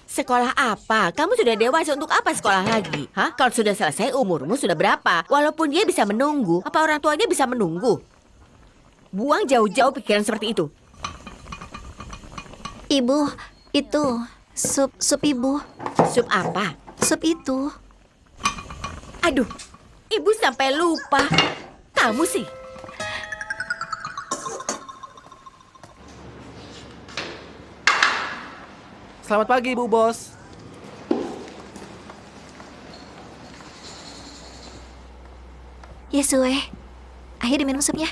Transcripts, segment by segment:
Sekolah apa? Kamu sudah dewasa untuk apa sekolah lagi? Hah? Kalau sudah selesai umurmu sudah berapa? Walaupun dia bisa menunggu, apa orang tuanya bisa menunggu? Buang jauh-jauh pikiran seperti itu. Ibu, itu sup ibu. Sup apa? Sup itu. Aduh, ibu sampai lupa. Kamu sih. Selamat pagi, Bu Bos. Yesue, ayo diminum supnya.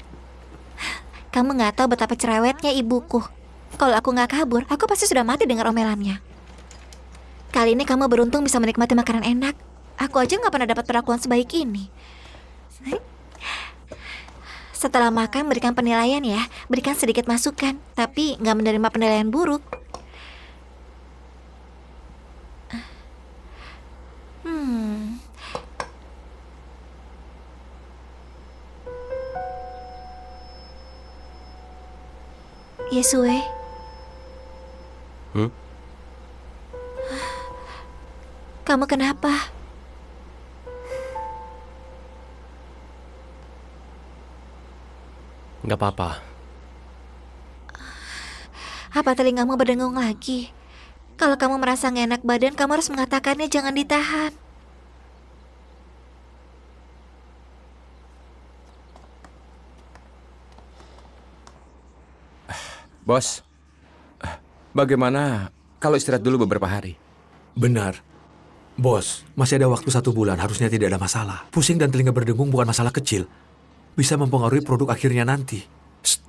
Kamu nggak tahu betapa cerewetnya ibuku. Kalau aku nggak kabur, aku pasti sudah mati dengar omelannya. Kali ini kamu beruntung bisa menikmati makanan enak. Aku aja nggak pernah dapat perlakuan sebaik ini. Setelah makan, berikan penilaian ya. Berikan sedikit masukan, tapi nggak menerima penilaian buruk. Yesue. Kamu kenapa? Nggak apa-apa. Apa telingamu berdengung lagi? Kalau kamu merasa nggak enak badan, kamu harus mengatakannya, jangan ditahan. Bos, bagaimana kalau istirahat dulu beberapa hari? Benar. Bos, masih ada waktu 1 bulan, harusnya tidak ada masalah. Pusing dan telinga berdengung bukan masalah kecil. Bisa mempengaruhi produk akhirnya nanti. Psst.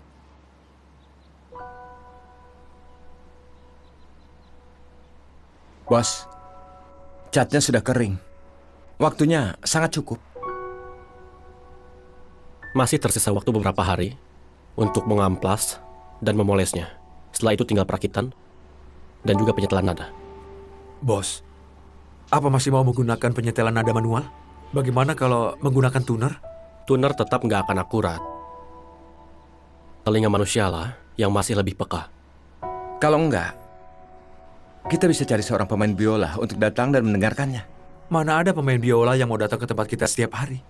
Bos, catnya sudah kering. Waktunya sangat cukup. Masih tersisa waktu beberapa hari untuk mengamplas dan memolesnya. Setelah itu tinggal perakitan dan juga penyetelan nada. Bos, apa masih mau menggunakan penyetelan nada manual? Bagaimana kalau menggunakan tuner? Tuner tetap nggak akan akurat. Telinga manusialah yang masih lebih peka. Kalau enggak, kita bisa cari seorang pemain biola untuk datang dan mendengarkannya. Mana ada pemain biola yang mau datang ke tempat kita setiap hari?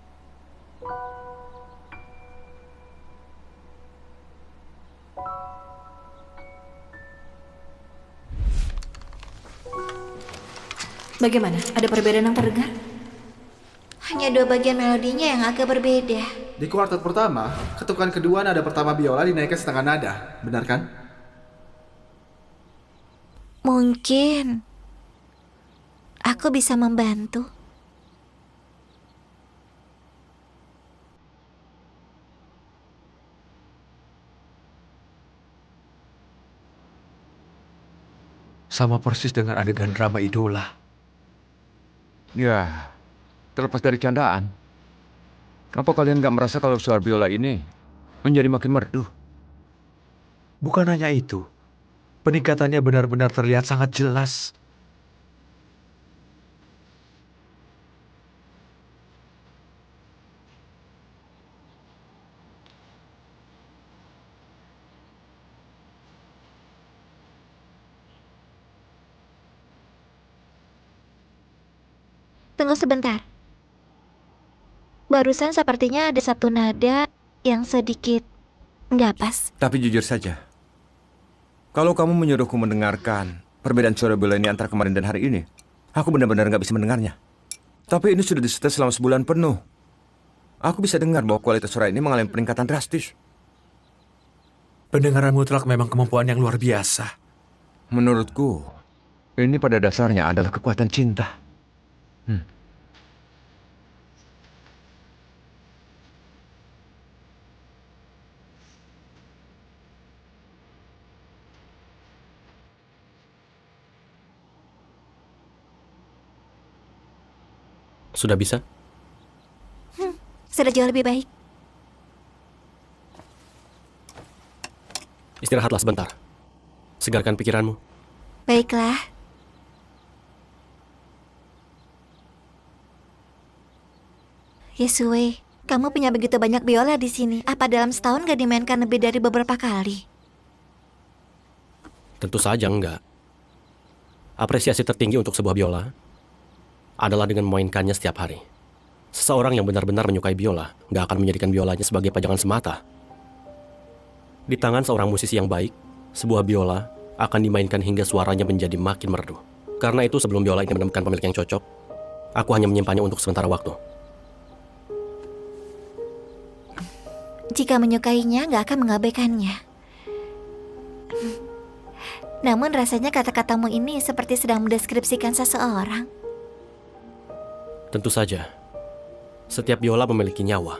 Bagaimana? Ada perbedaan yang terdengar? Hanya 2 bagian melodinya yang agak berbeda. Di kuartet pertama, ketukan kedua nada pertama biola dinaikkan setengah nada. Benar kan? Mungkin aku bisa membantu. Sama persis dengan adegan drama idola. Ya, terlepas dari candaan. Apa kalian nggak merasa kalau suara biola ini menjadi makin merdu? Bukan hanya itu. Peningkatannya benar-benar terlihat sangat jelas. Tunggu sebentar. Barusan sepertinya ada satu nada yang sedikit nggak pas. Tapi jujur saja, kalau kamu menyuruhku mendengarkan perbedaan suara biola ini antara kemarin dan hari ini, aku benar-benar nggak bisa mendengarnya. Tapi ini sudah disetel selama sebulan penuh. Aku bisa dengar bahwa kualitas suara ini mengalami peningkatan drastis. Pendengaran mutlak memang kemampuan yang luar biasa. Menurutku, ini pada dasarnya adalah kekuatan cinta. Sudah bisa? Sudah jauh lebih baik. Istirahatlah sebentar. Segarkan pikiranmu. Baiklah. Yesue, kamu punya begitu banyak biola di sini. Apa dalam setahun gak dimainkan lebih dari beberapa kali? Tentu saja enggak. Apresiasi tertinggi untuk sebuah biola adalah dengan memainkannya setiap hari. Seseorang yang benar-benar menyukai biola nggak akan menjadikan biolanya sebagai pajangan semata. Di tangan seorang musisi yang baik, sebuah biola akan dimainkan hingga suaranya menjadi makin merdu. Karena itu sebelum biola ini menemukan pemilik yang cocok, aku hanya menyimpannya untuk sementara waktu. Jika menyukainya, nggak akan mengabaikannya. Namun rasanya kata-katamu ini seperti sedang mendeskripsikan seseorang. Tentu saja, setiap biola memiliki nyawa.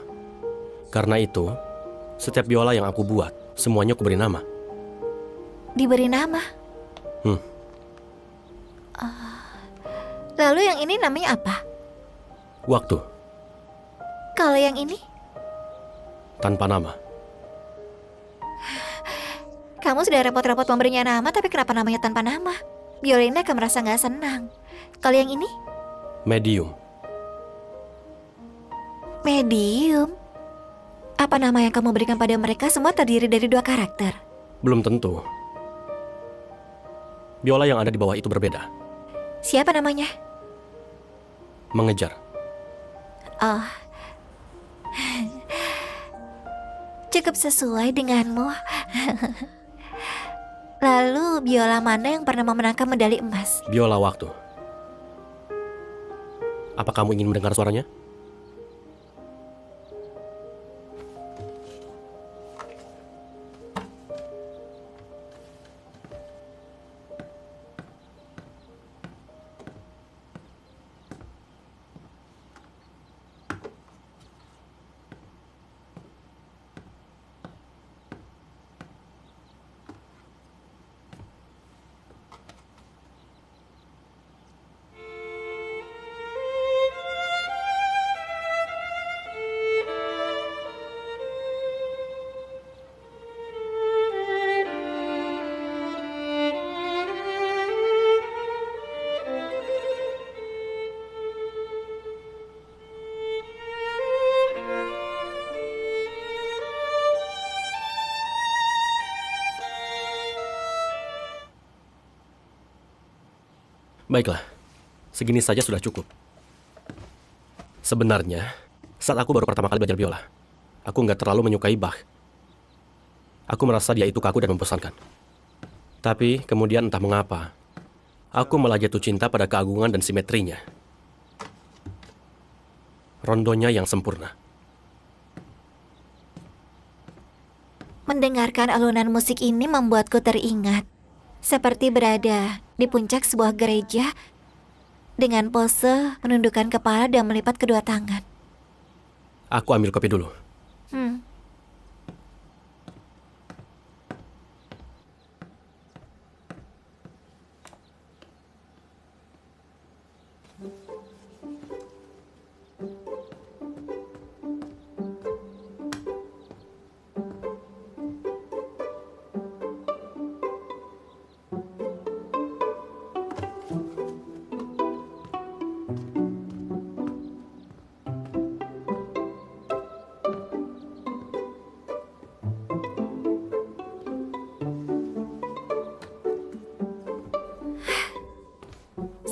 Karena itu, setiap biola yang aku buat, semuanya aku beri nama. Diberi nama? Lalu yang ini namanya apa? Waktu, Kalau yang ini? tanpa nama. Kamu sudah repot-repot memberinya nama, tapi kenapa namanya tanpa nama? Biola ini akan merasa nggak senang. Kalau yang ini? Medium. Medium. Apa nama yang kamu berikan pada mereka semua terdiri dari 2 karakter? Belum tentu. Biola yang ada di bawah itu berbeda. Siapa namanya? Mengejar. Oh. Cukup sesuai denganmu. Lalu biola mana yang pernah memenangkan medali emas? Biola waktu. Apa kamu ingin mendengar suaranya? Baiklah, segini saja sudah cukup. Sebenarnya, saat aku baru pertama kali belajar biola, aku nggak terlalu menyukai Bach. Aku merasa dia itu kaku dan membosankan. Tapi kemudian entah mengapa, aku malah jatuh cinta pada keagungan dan simetrinya. Rondonya yang sempurna. Mendengarkan alunan musik ini membuatku teringat. Seperti berada di puncak sebuah gereja dengan pose menundukkan kepala dan melipat kedua tangan. Aku ambil kopi dulu.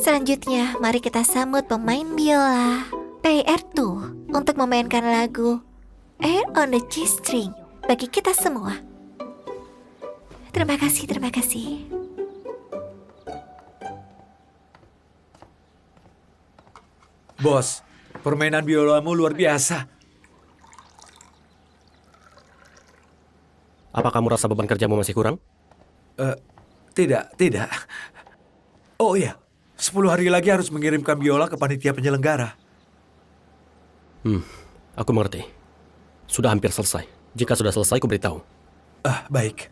Selanjutnya, mari kita sambut pemain biola PR2 untuk memainkan lagu Air on the G-String bagi kita semua. Terima kasih, terima kasih. Bos, permainan biolamu luar biasa. Apa kamu rasa beban kerjamu masih kurang? Tidak. Oh iya, 10 hari lagi harus mengirimkan biola ke panitia penyelenggara. Aku mengerti. Sudah hampir selesai. Jika sudah selesai, ku beritahu. Baik.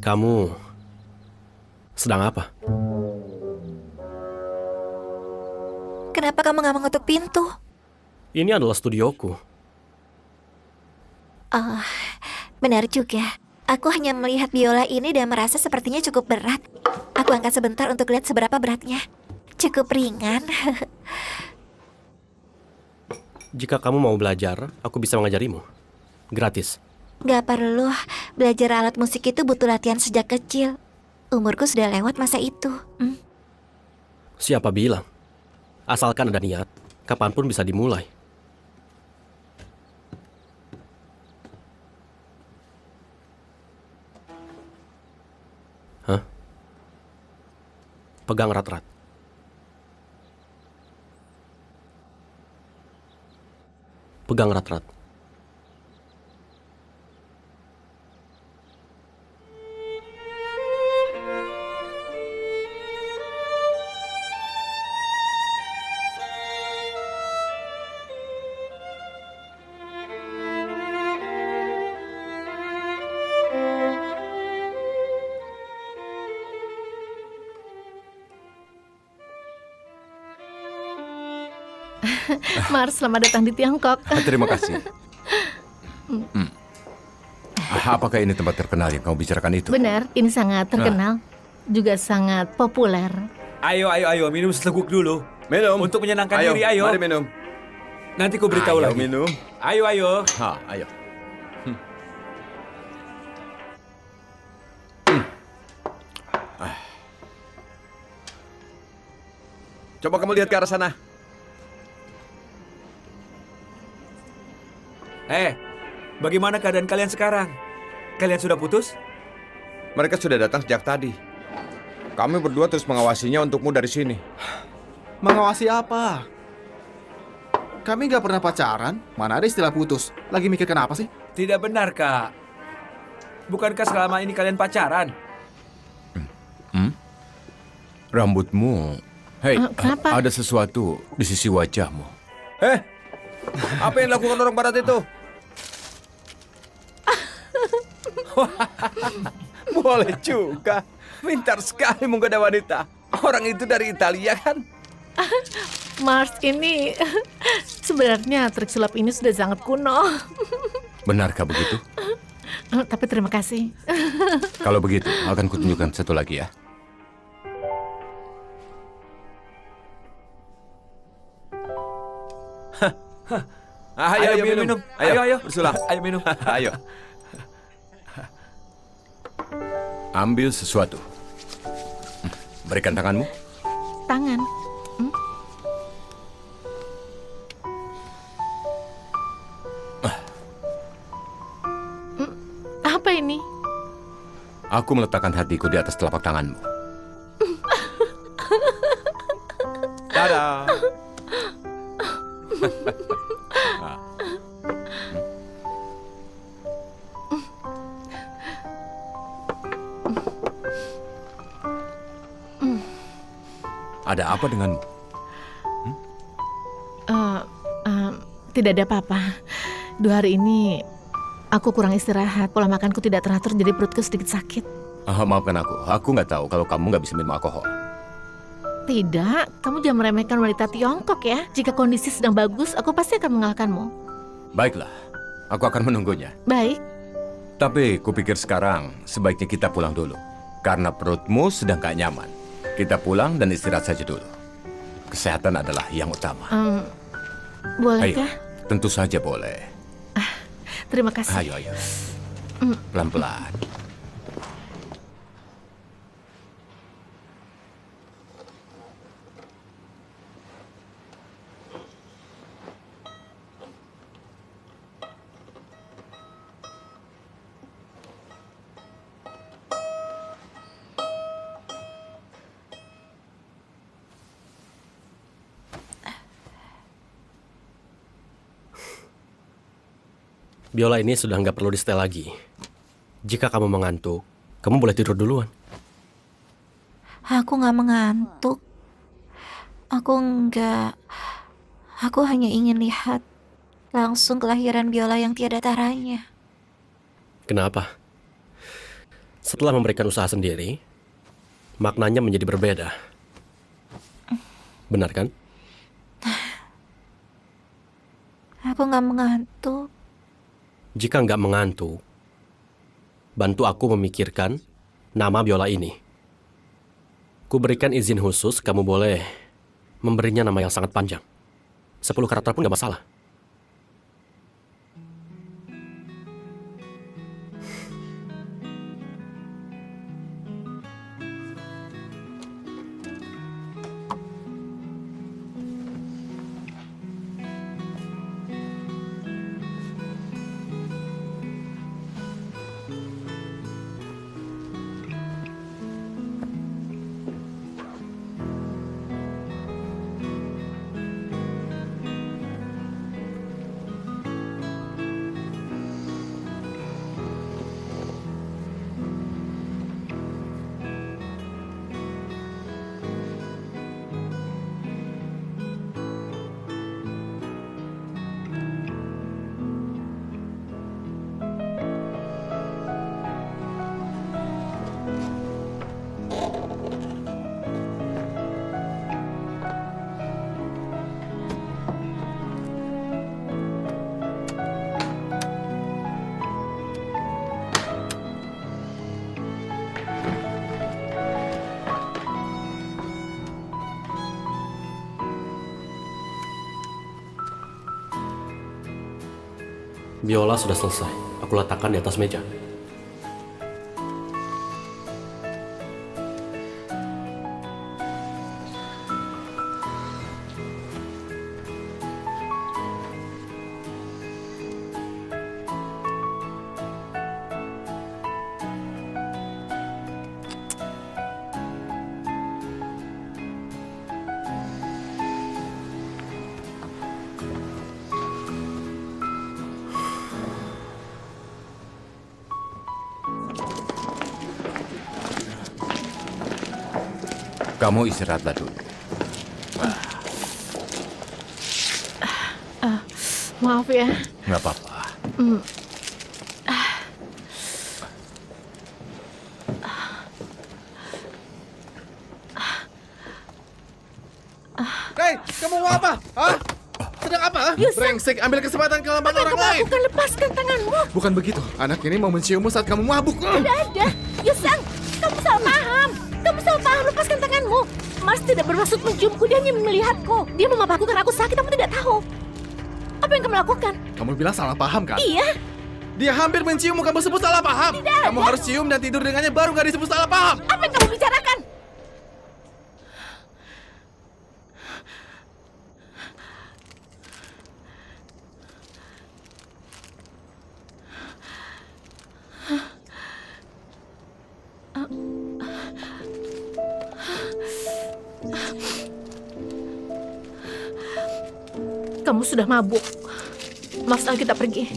Kamu sedang apa? Kenapa kamu gak mengetuk pintu? Ini adalah studioku. Oh, benar juga. Aku hanya melihat biola ini dan merasa sepertinya cukup berat. Aku angkat sebentar untuk lihat seberapa beratnya. Cukup ringan. Jika kamu mau belajar, aku bisa mengajarimu. Gratis. Gak perlu. Belajar alat musik itu butuh latihan sejak kecil. Umurku sudah lewat masa itu. Siapa bilang? Asalkan ada niat, kapanpun bisa dimulai. Hah? Pegang erat-erat. Pegang erat-erat. Mars, selamat datang di Tiongkok. Terima kasih. Apakah ini tempat terkenal yang kamu bicarakan itu? Benar, ini sangat terkenal, juga sangat populer. Ayo, minum seteguk dulu. Minum. Untuk menyenangkan diri, ayo. Mari minum. Nanti ku beritahu Ayo lagi. minum. Ayo. Ayo. Coba kamu lihat ke arah sana. Bagaimana keadaan kalian sekarang? Kalian sudah putus? Mereka sudah datang sejak tadi. Kami berdua terus mengawasinya untukmu dari sini. Mengawasi apa? Kami gak pernah pacaran, mana ada istilah putus. Lagi mikir kenapa sih? Tidak benar, Kak. Bukankah selama ini kalian pacaran? Rambutmu. Hei, Kenapa? ada sesuatu di sisi wajahmu. Apa yang dilakukan orang barat itu? Boleh juga. Pintar sekali menggoda wanita. Orang itu dari Italia kan? Mars, ini sebenarnya trik sulap ini sudah sangat kuno. Benarkah begitu? Tapi terima kasih. Kalau begitu, akan kutunjukkan satu lagi ya. Ayo minum. Ayo. Bersulah. Ayo minum. Ayo. Ambil sesuatu. Berikan tanganmu. Tangan. Apa ini? Aku meletakkan hatiku di atas telapak tanganmu. Tada! Ada apa denganmu? Tidak ada apa-apa. 2 hari ini aku kurang istirahat. Pola makanku tidak teratur, jadi perutku sedikit sakit. Maafkan aku nggak tahu kalau kamu nggak bisa minum alkohol. Tidak, kamu jangan meremehkan wanita Tiongkok ya. Jika kondisi sedang bagus, aku pasti akan mengalahkanmu. Baiklah, aku akan menunggunya. Baik. Tapi kupikir sekarang sebaiknya kita pulang dulu. Karena perutmu sedang gak nyaman. Kita pulang dan istirahat saja dulu. Kesehatan adalah yang utama. Ayo, Bolehkah? tentu saja boleh. Terima kasih. Ayo. Pelan-pelan. Biola ini sudah nggak perlu disetel lagi. Jika kamu mengantuk, kamu boleh tidur duluan. Aku nggak mengantuk. Aku hanya ingin lihat langsung kelahiran biola yang tiada taranya. Kenapa? Setelah memberikan usaha sendiri, maknanya menjadi berbeda. Benar kan? Aku nggak mengantuk. Jika nggak mengantuk, bantu aku memikirkan nama biola ini. Ku berikan izin khusus, kamu boleh memberinya nama yang sangat panjang. 10 karakter pun gak masalah. Biola sudah selesai. Aku letakkan di atas meja. Kamu istirahatlah dulu. Maaf ya. Nggak apa-apa. Hei, kamu mau apa? Hah? Sedang apa? Brengsek, ambil kesempatan kelemahan orang lain. Bukan lepaskan tanganmu. Bukan begitu. Anak ini mau menciummu saat kamu mabuk. Tidak ada. Yusang, kamu salah paham. Kamu salah paham. Lepaskan tanganmu. Mars tidak bermaksud menciumku. Dia hanya melihatku. Dia memapaku karena aku sakit. Kamu tidak tahu. Apa yang kamu lakukan? Kamu bilang salah paham kan? Iya. Dia hampir menciummu, kamu sebut salah paham. Kamu harus cium dan tidur dengannya baru gak disebut salah paham. Apa yang kamu bicarakan? Kamu sudah mabuk. Mas, ayo kita pergi.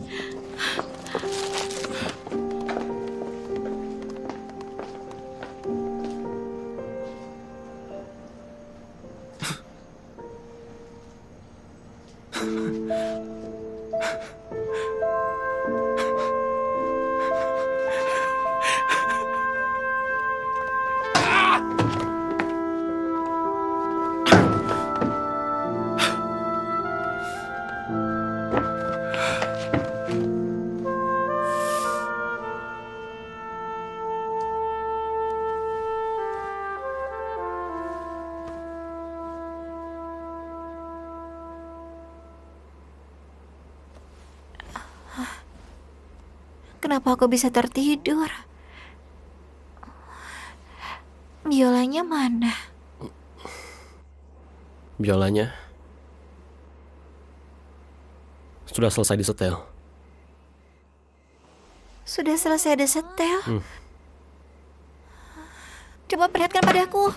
Kenapa aku bisa tertidur? Biolanya mana? Biolanya sudah selesai disetel. Sudah selesai disetel? Coba perlihatkan padaku.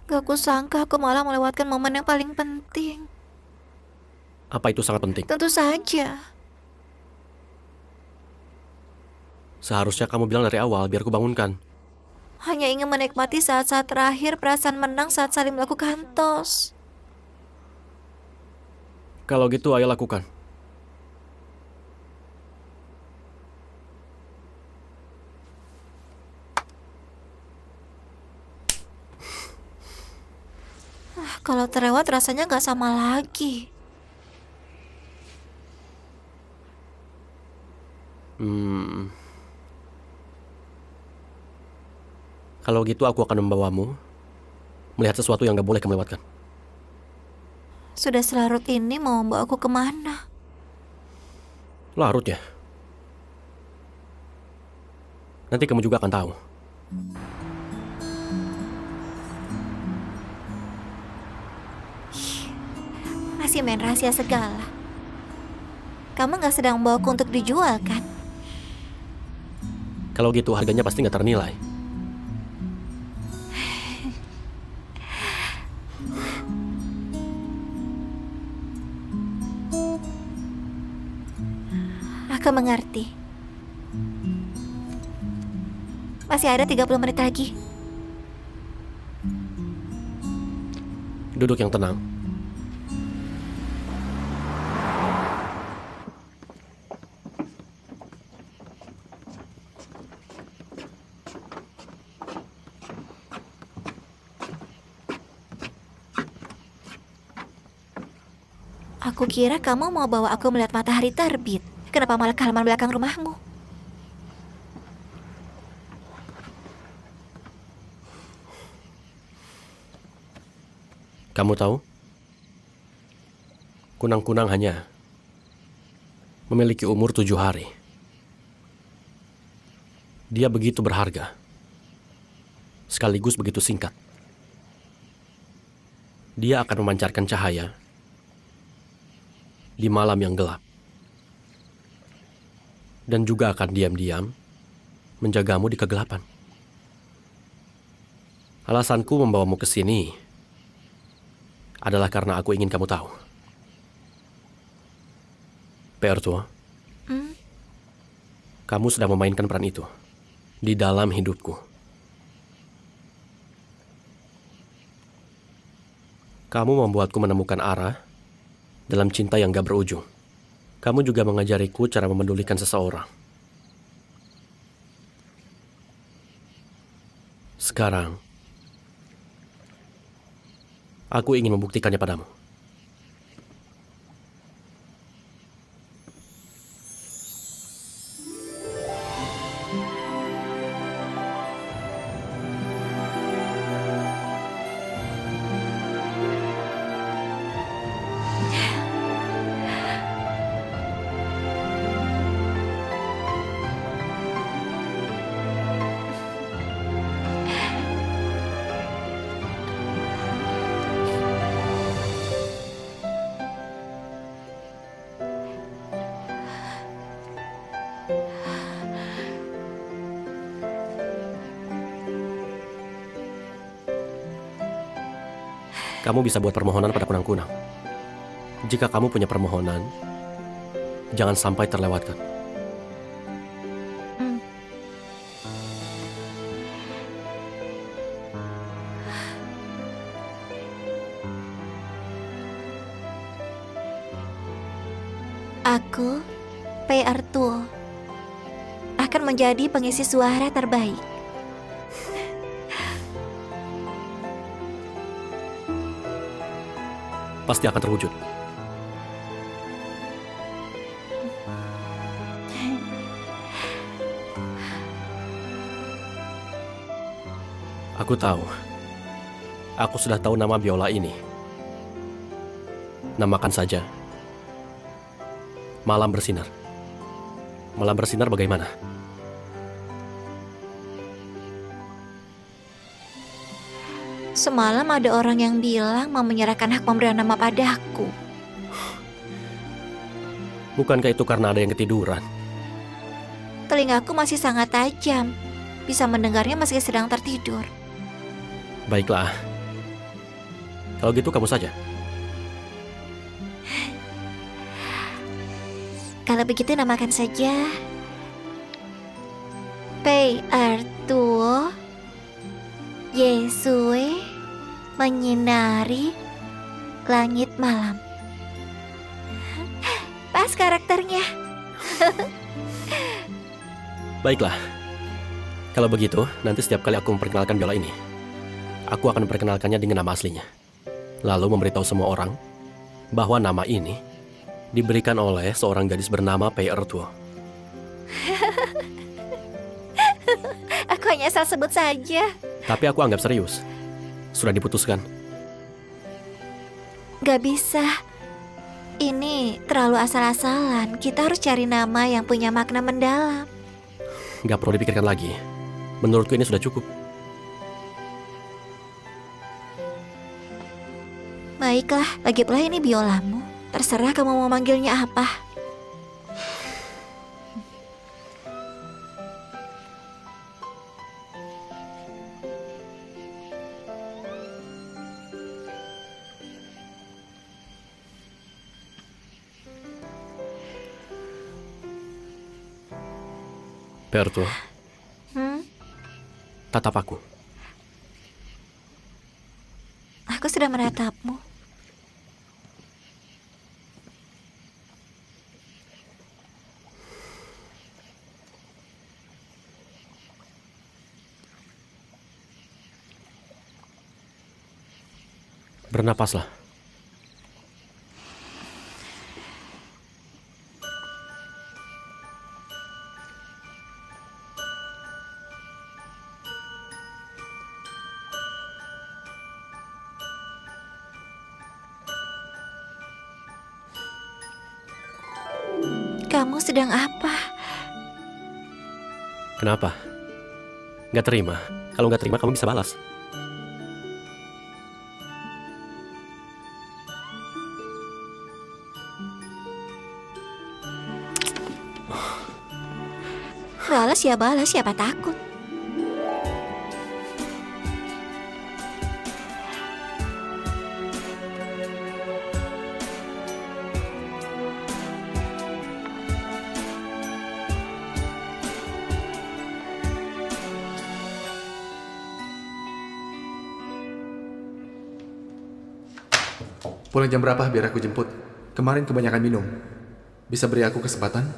Gak kusangka aku malah melewatkan momen yang paling penting. Apa itu sangat penting? Tentu saja. Seharusnya kamu bilang dari awal biar ku bangunkan. Hanya ingin menikmati saat-saat terakhir perasaan menang saat saling melakukan tos. Kalau gitu ayo lakukan. Kalau terlewat rasanya nggak sama lagi. Kalau gitu aku akan membawamu melihat sesuatu yang gak boleh kamu lewatkan. Sudah selarut ini mau membawa aku kemana? Larut ya? Nanti kamu juga akan tahu. Masih main rahasia segala. Kamu nggak sedang membawaku untuk dijual kan? Kalau gitu harganya pasti gak ternilai. Aku mengerti. Masih ada 30 menit lagi. Duduk yang tenang. Aku kira kamu mau bawa aku melihat matahari terbit. Kenapa malah ke halaman belakang rumahmu? Kamu tahu? Kunang-kunang hanya memiliki umur 7 hari. Dia begitu berharga. Sekaligus begitu singkat. Dia akan memancarkan cahaya di malam yang gelap. Dan juga akan diam-diam menjagamu di kegelapan. Alasanku membawamu ke sini adalah karena aku ingin kamu tahu. Pertua, kamu sedang memainkan peran itu di dalam hidupku. Kamu membuatku menemukan arah dalam cinta yang gak berujung. Kamu juga mengajariku cara memedulikan seseorang. Sekarang, aku ingin membuktikannya padamu. Kamu bisa buat permohonan pada kunang-kunang. Jika kamu punya permohonan, jangan sampai terlewatkan. Aku, Pei Artuo, akan menjadi pengisi suara terbaik. Pasti akan terwujud. Aku tahu. Aku sudah tahu nama biola ini. Namakan saja Malam Bersinar. Malam Bersinar bagaimana? Semalam ada orang yang bilang mau menyerahkan hak pemberian nama padaku. Bukankah itu karena ada yang ketiduran? Telingaku masih sangat tajam. Bisa mendengarnya meski sedang tertidur. Baiklah. Kalau gitu kamu saja. Kalau begitu namakan saja Pei Artuo Yesue menyinari langit malam. Pas karakternya. Baiklah. Kalau begitu, nanti setiap kali aku memperkenalkan biola ini, aku akan memperkenalkannya dengan nama aslinya. Lalu memberitahu semua orang bahwa nama ini diberikan oleh seorang gadis bernama Pei Ertuo. Aku hanya asal sebut saja. Tapi aku anggap serius. Sudah diputuskan. Gak bisa. Ini terlalu asal-asalan. Kita harus cari nama yang punya makna mendalam. Gak perlu dipikirkan lagi. Menurutku ini sudah cukup. Baiklah, lagi pula ini biolamu. Terserah kamu mau manggilnya apa. Pei Ertuo, tatap aku. Aku sudah menatapmu. Bernapaslah. Kamu sedang apa? Kenapa? Gak terima. Kalau gak terima, kamu bisa balas. Balas, siapa takut? Pulang jam berapa biar aku jemput? Kemarin kebanyakan minum. Bisa beri aku kesempatan?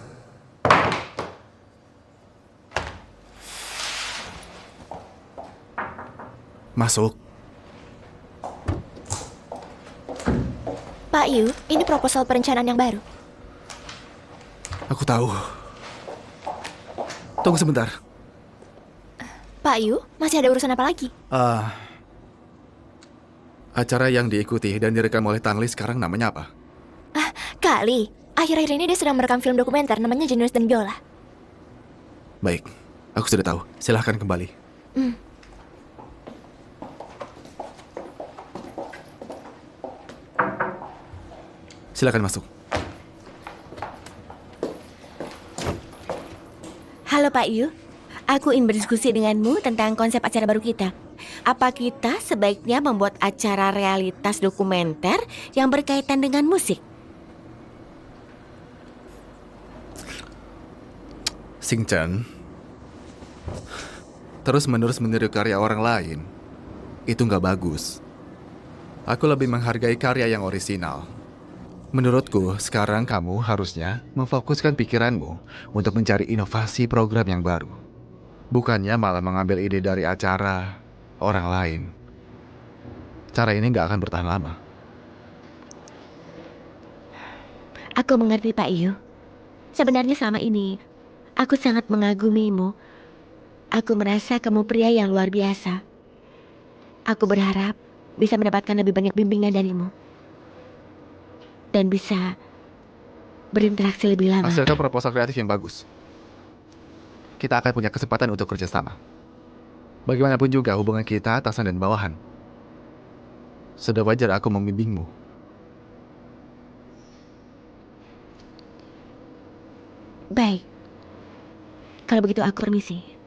Masuk. Pak Yu, ini proposal perencanaan yang baru. Aku tahu. Tunggu sebentar. Pak Yu, masih ada urusan apa lagi? Acara yang diikuti dan direkam oleh Tanli sekarang namanya apa? Kali, akhir-akhir ini dia sedang merekam film dokumenter namanya Jenius dan Biola. Baik, aku sudah tahu. Silahkan kembali. Silakan masuk. Halo Pak Yu, aku ingin berdiskusi denganmu tentang konsep acara baru kita. Apa kita sebaiknya membuat acara realitas dokumenter yang berkaitan dengan musik? Sing Chen, terus-menerus meniru karya orang lain, itu nggak bagus. Aku lebih menghargai karya yang orisinal. Menurutku, sekarang kamu harusnya memfokuskan pikiranmu untuk mencari inovasi program yang baru. Bukannya malah mengambil ide dari acara orang lain. Cara ini nggak akan bertahan lama. Aku mengerti Pak Yu. Sebenarnya selama ini, aku sangat mengagumimu. Aku merasa kamu pria yang luar biasa. Aku berharap bisa mendapatkan lebih banyak bimbingan darimu. Dan bisa berinteraksi lebih lama. Hasilkan proposal kreatif yang bagus. Kita akan punya kesempatan untuk kerjasama. Bagaimanapun juga hubungan kita atasan dan bawahan. Sudah wajar aku membimbingmu. Baik. Kalau begitu aku permisi.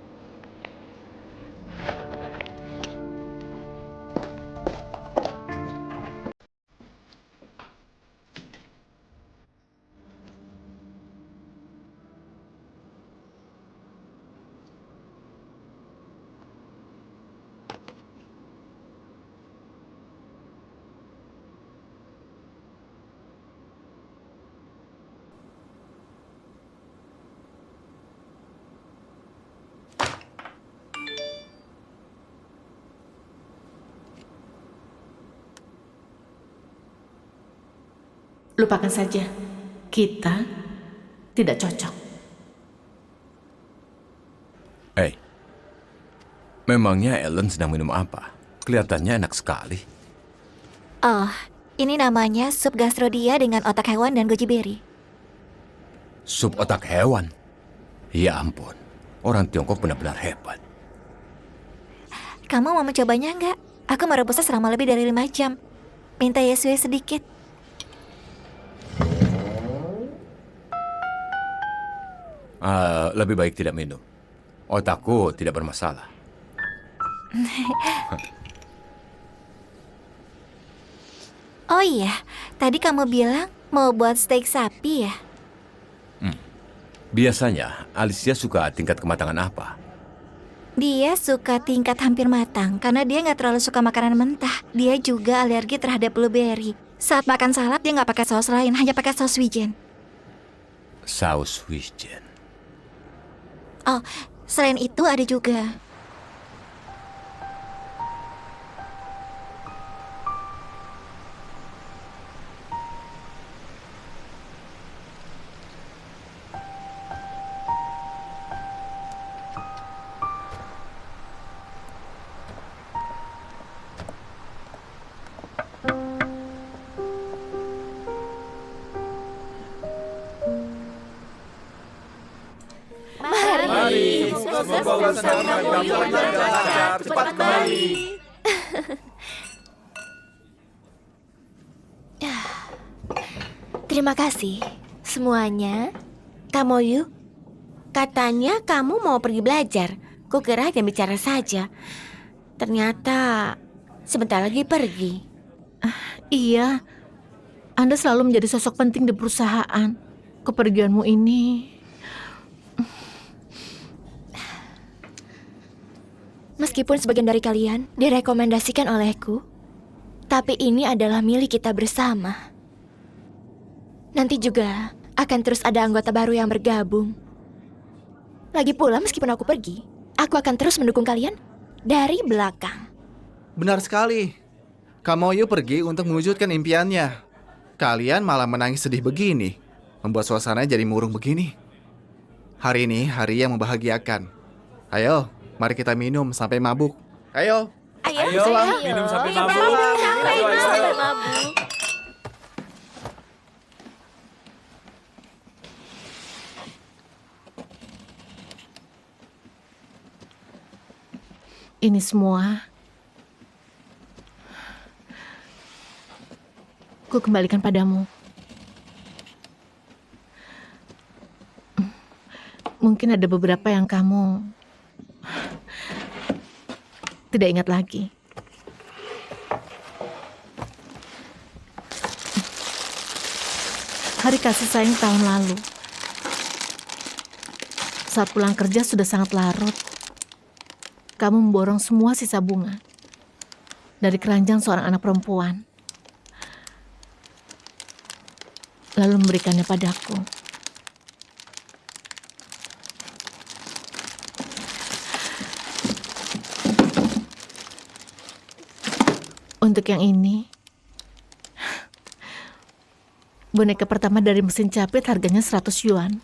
Lupakan saja. Kita tidak cocok. Memangnya Ellen sedang minum apa? Kelihatannya enak sekali. Oh, ini namanya sup gastrodia dengan otak hewan dan goji berry. Sup otak hewan? Ya ampun, orang Tiongkok benar-benar hebat. Kamu mau mencobanya nggak? Aku merebusnya selama lebih dari 5 jam. Minta Yesue sedikit. Lebih baik tidak minum. Otakku tidak bermasalah. Oh iya, tadi kamu bilang mau buat steak sapi ya? Biasanya, Alicia suka tingkat kematangan apa? Dia suka tingkat hampir matang karena dia nggak terlalu suka makanan mentah. Dia juga alergi terhadap blueberry. Saat makan salad dia nggak pakai saus lain, hanya pakai saus wijen. Saus wijen. Oh, selain itu ada juga. Terima kasih semuanya. Kamoyu, katanya kamu mau pergi belajar. Kukira hanya bicara saja. Ternyata sebentar lagi pergi. Iya, Anda selalu menjadi sosok penting di perusahaan. Kepergianmu ini... Meskipun sebagian dari kalian direkomendasikan olehku, tapi ini adalah milik kita bersama. Nanti juga akan terus ada anggota baru yang bergabung. Lagi pula meskipun aku pergi, aku akan terus mendukung kalian dari belakang. Benar sekali. Kamoyu pergi untuk mewujudkan impiannya. Kalian malah menangis sedih begini, membuat suasana jadi murung begini. Hari ini hari yang membahagiakan. Ayo, mari kita minum sampai mabuk. Ayo. Ayolah, minum sampai mabuk. Sampai mabuk. Ini semua ku kembalikan padamu. Mungkin ada beberapa yang kamu tidak ingat lagi. Hari kasih sayang tahun lalu. Saat pulang kerja sudah sangat larut. Kamu memborong semua sisa bunga dari keranjang seorang anak perempuan, lalu memberikannya padaku. Untuk yang ini, boneka pertama dari mesin capit harganya 100 yuan.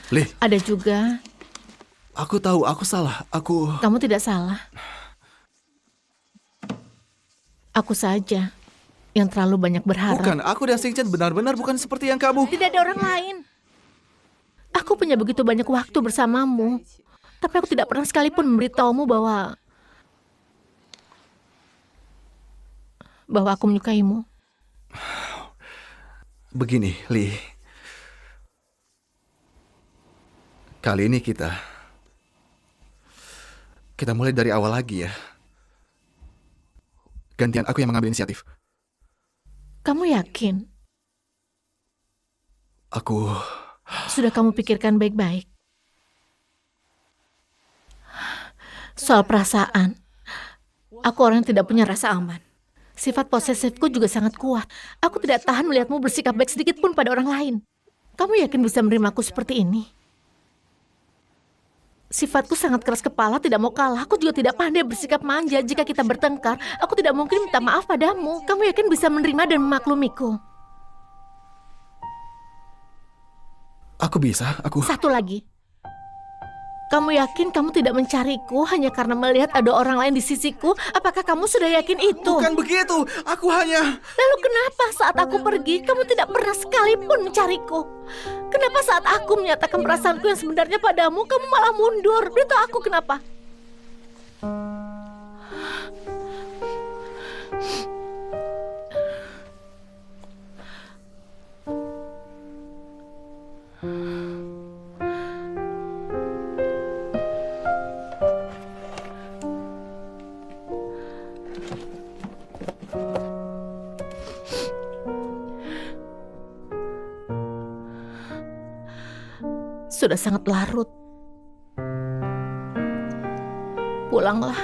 Li, Ada juga, aku tahu aku salah. kamu tidak salah. Aku saja yang terlalu banyak berharap. Bukan, aku dan Sing Chen benar-benar bukan seperti yang kamu. Tidak ada orang lain. Aku punya begitu banyak waktu bersamamu. Tapi aku tidak pernah sekalipun memberitahumu bahwa aku menyukaimu. Begini, Li. Kali ini kita mulai dari awal lagi ya. Gantian aku yang mengambil inisiatif. Kamu yakin? Aku... Sudah kamu pikirkan baik-baik? Soal perasaan, aku orang yang tidak punya rasa aman. Sifat posesifku juga sangat kuat. Aku tidak tahan melihatmu bersikap baik sedikit pun pada orang lain. Kamu yakin bisa menerimaku seperti ini? Sifatku sangat keras kepala, tidak mau kalah. Aku juga tidak pandai bersikap manja. Jika kita bertengkar, aku tidak mungkin minta maaf padamu. Kamu yakin bisa menerima dan memaklumiku? Aku bisa, aku... Satu lagi. Kamu yakin kamu tidak mencariku hanya karena melihat ada orang lain di sisiku? Apakah kamu sudah yakin itu? Bukan begitu, aku hanya... Lalu kenapa saat aku pergi, kamu tidak pernah sekalipun mencariku? Kenapa saat aku menyatakan perasaanku yang sebenarnya padamu, kamu malah mundur? Beritahu aku kenapa? Sudah sangat larut. Pulanglah.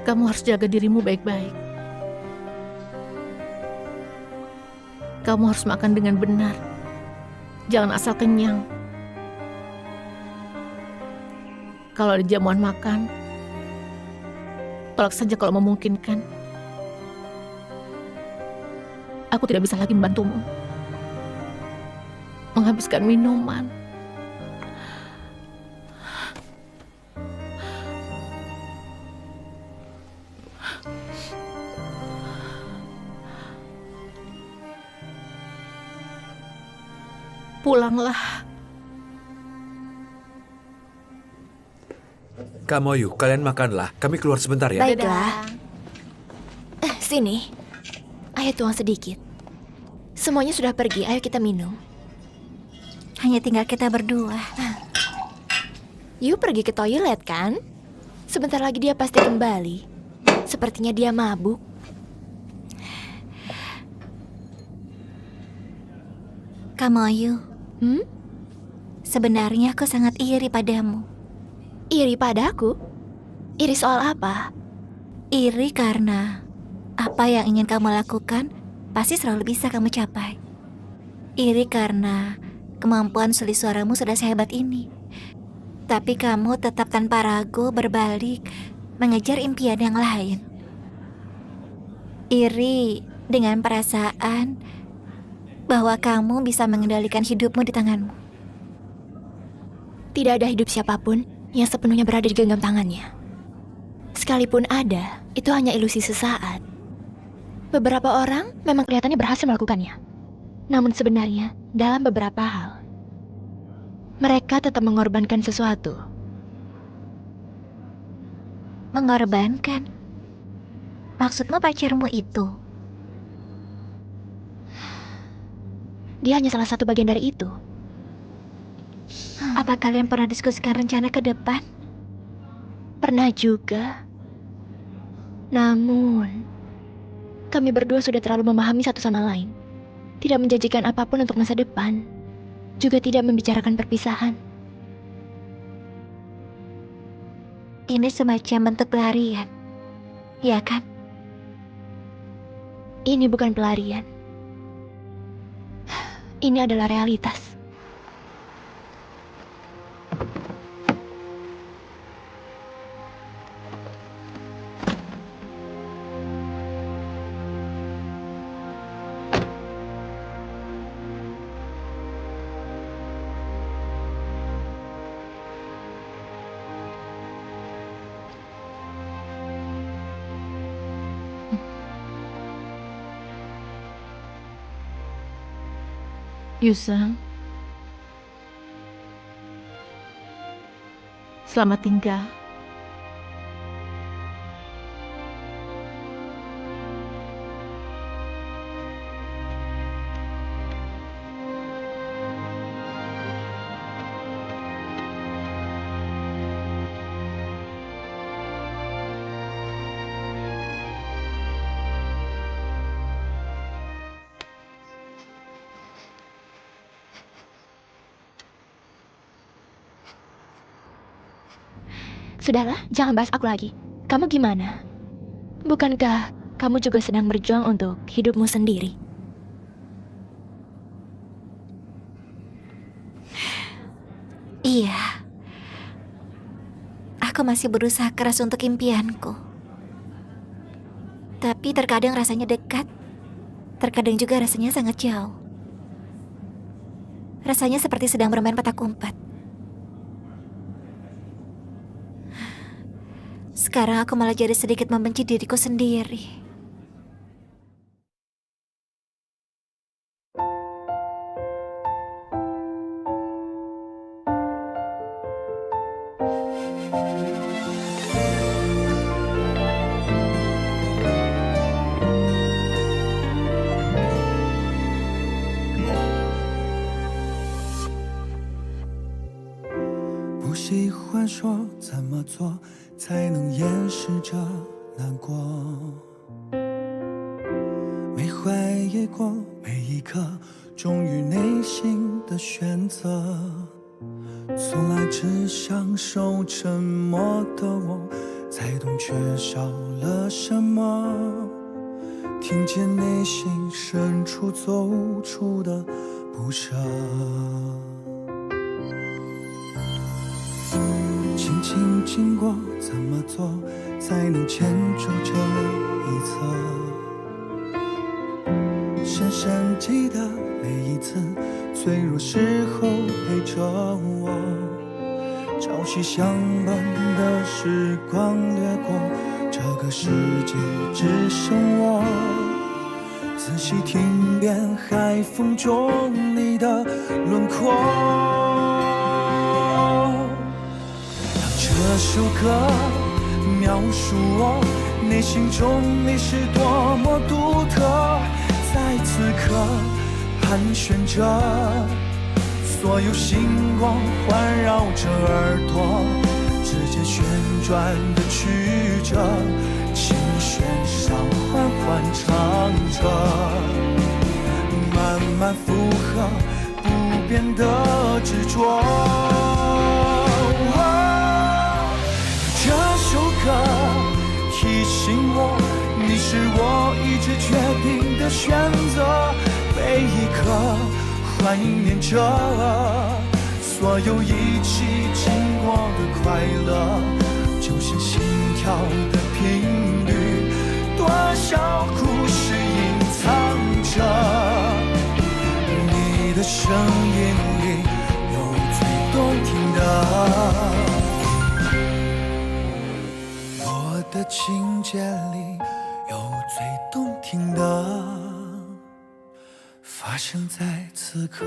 Kamu harus jaga dirimu baik-baik. Kamu harus makan dengan benar. Jangan asal kenyang. Kalau ada jamuan makan, tolak saja kalau memungkinkan. Aku tidak bisa lagi membantumu. Menghabiskan minuman. Pulanglah. Kamoyu, kalian makanlah. Kami keluar sebentar ya. Baiklah. Sini. Ayo tuang sedikit. Semuanya sudah pergi, ayo kita minum. Hanya tinggal kita berdua. You pergi ke toilet kan? Sebentar lagi dia pasti kembali. Sepertinya dia mabuk. Kamoyu, sebenarnya aku sangat iri padamu. Iri padaku? Iri soal apa? Iri karena apa yang ingin kamu lakukan pasti selalu bisa kamu capai. Iri karena kemampuan sulit suaramu sudah sehebat ini. Tapi kamu tetap tanpa ragu berbalik mengejar impian yang lain. Iri dengan perasaan bahwa kamu bisa mengendalikan hidupmu di tanganmu. Tidak ada hidup siapapun yang sepenuhnya berada di genggam tangannya. Sekalipun ada, itu hanya ilusi sesaat. Beberapa orang memang kelihatannya berhasil melakukannya. Namun sebenarnya, dalam beberapa hal, mereka tetap mengorbankan sesuatu. Mengorbankan? Maksudmu pacarmu itu? Dia hanya salah satu bagian dari itu. Apa kalian pernah diskusikan rencana ke depan? Pernah juga. Namun, kami berdua sudah terlalu memahami satu sama lain. Tidak menjanjikan apapun untuk masa depan. Juga tidak membicarakan perpisahan. Ini semacam bentuk pelarian, ya kan? Ini bukan pelarian. Ini adalah realitas. Yuseng, selamat tinggal. Sudahlah, jangan bahas aku lagi. Kamu gimana? Bukankah kamu juga sedang berjuang untuk hidupmu sendiri? Iya. Aku masih berusaha keras untuk impianku. Tapi terkadang rasanya dekat, terkadang juga rasanya sangat jauh. Rasanya seperti sedang bermain petak umpet. Sekarang aku malah jadi sedikit membenci diriku sendiri.不喜欢说怎么做才能掩饰着难过，没怀疑过每一刻忠于内心的选择，从来只享受沉默的我，才懂缺少了什么，听见内心深处走出的不舍。轻轻经过，怎么做才能牵住这一侧？深深记得每一次脆弱时候陪着我，朝夕相伴的时光掠过，这个世界只剩我。仔细听遍海风中你的轮廓。这首歌描述我内心中你是多么独特，在此刻盘旋着，所有星光环绕着耳朵，指尖旋转的曲折，琴弦上缓缓唱着，慢慢附和不变的执着。这首歌提醒我，你是我一直决定的选择，每一刻怀念着所有一起经过的快乐，就像心跳的频率，多少故事隐藏着，你的声音里有最动听的，我的情节里有最动听的，发生在此刻。